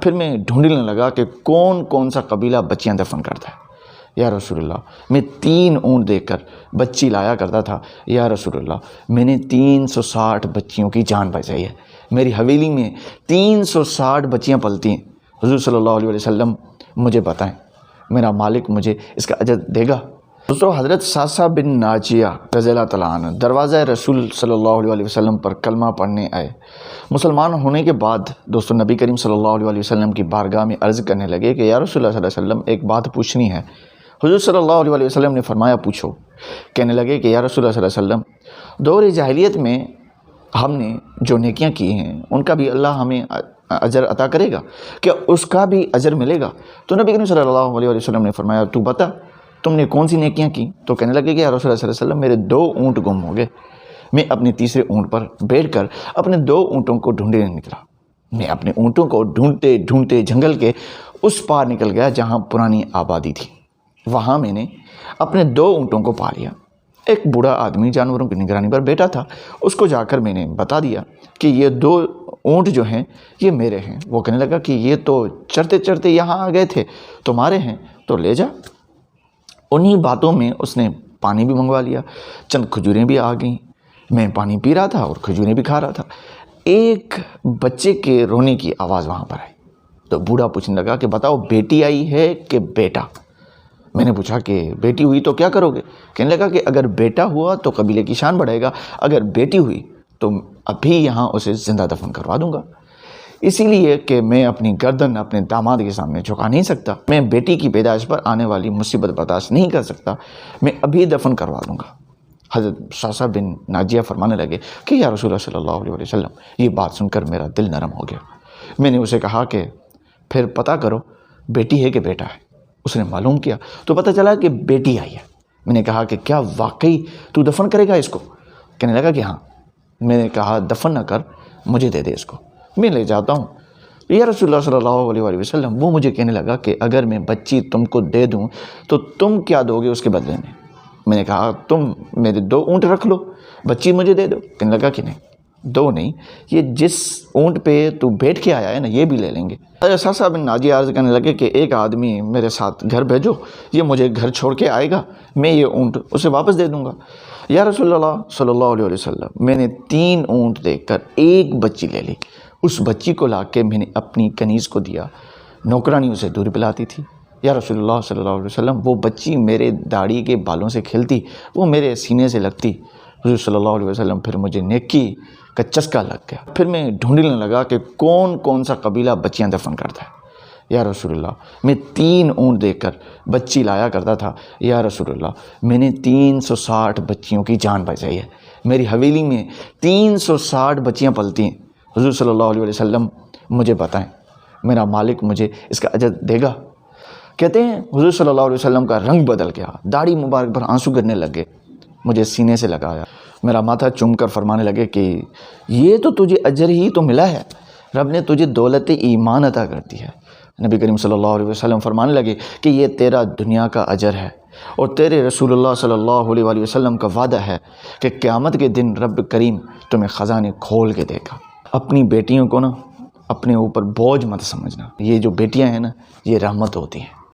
پھر میں ڈھونڈنے لگا کہ کون کون سا قبیلہ بچیاں دفن کرتا ہے۔ یا رسول اللہ، میں 3 اونٹ دیکھ کر بچی لایا کرتا تھا۔ یا رسول اللہ، میں نے 360 بچیوں کی جان بچائی ہے۔ میری حویلی میں 360 بچیاں پلتی ہیں۔ حضور صلی اللہ علیہ وسلم مجھے بتائیں، میرا مالک مجھے اس کا اجر دے گا؟ دوستو، حضرت ساسا بن ناجیہ رضی اللہ تعالیٰ عنہ دروازہ رسول صلی اللہ علیہ وسلم پر کلمہ پڑھنے آئے۔ مسلمان ہونے کے بعد دوستو نبی کریم صلی اللہ علیہ وسلم کی بارگاہ میں عرض کرنے لگے کہ یا رسول اللہ صلی اللہ علیہ وسلم، ایک بات پوچھنی ہے۔ حضور صلی اللہ علیہ وسلم نے فرمایا پوچھو۔ کہنے لگے کہ یا رسول اللہ صلی اللہ علیہ وسلم، دور جاہلیت میں ہم نے جو نیکیاں کی ہیں ان کا بھی اللہ ہمیں اجر عطا کرے گا؟ کیا اس کا بھی اجر ملے گا؟ تو نبی کریم صلی اللہ علیہ وسلم نے فرمایا تو بتا، تم نے کون سی نیکیاں کی؟ تو کہنے لگے کہ یا رسول اللہ صلی اللہ علیہ وسلم، میرے 2 اونٹ گم ہو گئے۔ میں اپنے تیسرے اونٹ پر بیٹھ کر اپنے 2 اونٹوں کو ڈھونڈنے نکلا۔ میں اپنے اونٹوں کو ڈھونڈتے ڈھونڈتے جنگل کے اس پار نکل گیا جہاں پرانی آبادی تھی۔ وہاں میں نے اپنے 2 اونٹوں کو پا لیا۔ ایک بوڑھا آدمی جانوروں کی نگرانی پر بیٹھا تھا، اس کو جا کر میں نے بتا دیا کہ یہ 2 اونٹ جو ہیں یہ میرے ہیں۔ وہ کہنے لگا کہ یہ تو چرتے چرتے یہاں آ گئے تھے، تمہارے ہیں تو لے جا۔ انہی باتوں میں اس نے پانی بھی منگوا لیا، چند کھجوریں بھی آ گئیں۔ میں پانی پی رہا تھا اور کھجوریں بھی کھا رہا تھا۔ ایک بچے کے رونے کی آواز وہاں پر آئی تو بوڑھا پوچھنے لگا کہ بتاؤ بیٹی آئی ہے کہ بیٹا؟ میں نے پوچھا کہ بیٹی ہوئی تو کیا کرو گے؟ کہنے لگا کہ اگر بیٹا ہوا تو قبیلے کی شان بڑھے گا، اگر بیٹی ہوئی تو ابھی یہاں اسے زندہ دفن کروا دوں گا، اسی لیے کہ میں اپنی گردن اپنے داماد کے سامنے جھکا نہیں سکتا، میں بیٹی کی پیدائش پر آنے والی مصیبت برداشت نہیں کر سکتا، میں ابھی دفن کروا دوں گا۔ حضرت ساسا بن ناجیہ فرمانے لگے کہ یا رسول اللہ صلی اللہ علیہ وسلم، یہ بات سن کر میرا دل نرم ہو گیا۔ میں نے اسے کہا کہ پھر پتہ کرو بیٹی ہے کہ بیٹا ہے۔ اس نے معلوم کیا تو پتہ چلا کہ بیٹی آئی ہے۔ میں نے کہا کہ کیا واقعی تو دفن کرے گا اس کو؟ کہنے لگا کہ ہاں۔ میں نے کہا دفن نہ کر، مجھے دے دے اس کو، میں لے جاتا ہوں۔ یا رسول اللہ صلی اللہ علیہ وسلم، وہ مجھے کہنے لگا کہ اگر میں بچی تم کو دے دوں تو تم کیا دو گے اس کے بدلے میں؟ میں نے کہا تم میرے 2 اونٹ رکھ لو، بچی مجھے دے دو۔ کہنے لگا کہ نہیں، 2 نہیں، یہ جس اونٹ پہ تو بیٹھ کے آیا ہے نا یہ بھی لے لیں گے۔ ساسا بن ناجیہ عرض کرنے لگے کہ ایک آدمی میرے ساتھ گھر بھیجو، یہ مجھے گھر چھوڑ کے آئے گا، میں یہ اونٹ اسے واپس دے دوں گا۔ یا رسول اللہ صلی اللہ علیہ وسلم، میں نے 3 اونٹ دیکھ کر ایک بچی لے لی۔ اس بچی کو لا کے میں نے اپنی کنیز کو دیا، نوکرانی اسے دودھ پلاتی تھی۔ یا رسول اللہ صلی اللہ علیہ وسلم، وہ بچی میرے داڑھی کے بالوں سے کھلتی، وہ میرے سینے سے لگتی۔ حضور صلی اللہ علیہ وسلم، پھر مجھے نیکی کا چسکا لگ گیا۔ پھر میں ڈھونڈنے لگا کہ کون کون سا قبیلہ بچیاں دفن کرتا ہے۔ یا رسول اللہ، میں 3 اونٹ دیکھ کر بچی لایا کرتا تھا۔ یا رسول اللہ، میں نے 360 بچیوں کی جان بچائی ہے۔ میری حویلی میں 360 بچیاں پلتی ہیں۔ حضور صلی اللہ علیہ وسلم مجھے بتائیں، میرا مالک مجھے اس کا اجر دے گا؟ کہتے ہیں حضور صلی اللہ علیہ وسلم کا رنگ بدل گیا، داڑھی مبارک پر آنسو گرنے لگے، مجھے سینے سے لگایا، میرا ماتھا چوم کر فرمانے لگے کہ یہ تو تجھے اجر ہی تو ملا ہے، رب نے تجھے دولت ایمان عطا کر دی ہے۔ نبی کریم صلی اللہ علیہ وسلم فرمانے لگے کہ یہ تیرا دنیا کا اجر ہے، اور تیرے رسول اللہ صلی اللہ علیہ وسلم کا وعدہ ہے کہ قیامت کے دن رب کریم تمہیں خزانے کھول کے دے گا۔ اپنی بیٹیوں کو نا اپنے اوپر بوجھ مت سمجھنا، یہ جو بیٹیاں ہیں نا یہ رحمت ہوتی ہیں۔